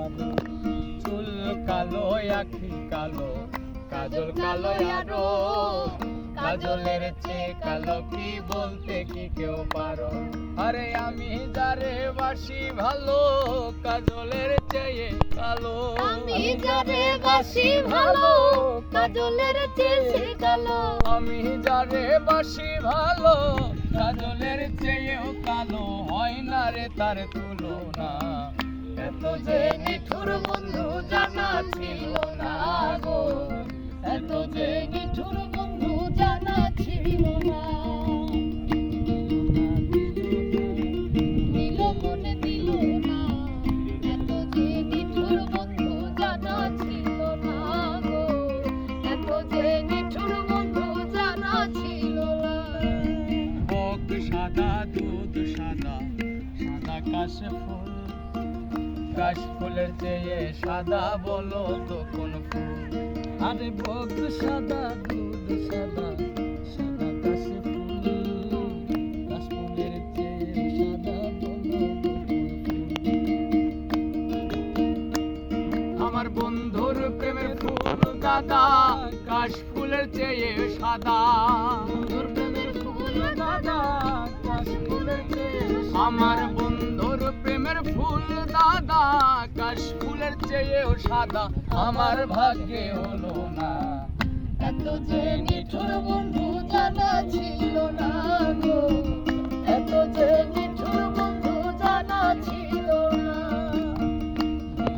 পারো। চুল কালো আখি কালো কাজল কালো আরো, কাজলের চেয়ে কালো কি বলতে কি কেউ পারো। আরে আমি যারে বাসি ভালো কাজলের চেয়ে কালো, আমি যারে বাসি ভালো কাজলের চেয়ে কালো, আমি যারে বাসি ভালো কাজলের চেয়েও কালো, হয় না রে তার তুলনা। এত যে নিঠুর বন্ধু জানা ছিল না গো, এত যে নিঠুর বন্ধু জানা ছিল না। দিল মনে দিল না, এত যে নিঠুর বন্ধু জানা ছিল না গো, এত যে নিঠুর বন্ধু জানা ছিল না। বক সাদা দুধ সাদা সাদা কাশ ফুল, কাশ ফুলের চেয়ে সাদা বলো তো কোন ফুল। আরে বক সাদা দুধ সাদা সাদা কাশ ফুল, কাশ ফুলের চেয়ে সাদা বলো তো কোন ফুল। আমার বন্ধুর প্রেমের ফুল দাদা কাশ ফুলের চেয়ে সাদা, বন্ধুর প্রেমের ফুল দাদা কাশ ফুলের চেয়ে, আমার বন্ধুর প্রেমের ফুল দাদা কাশ ফুলের চেয়েও সাদা, আমার ভাগ্যে হলো না। এত যে নিঠুর বন্ধু জানা ছিল না গো, এত যে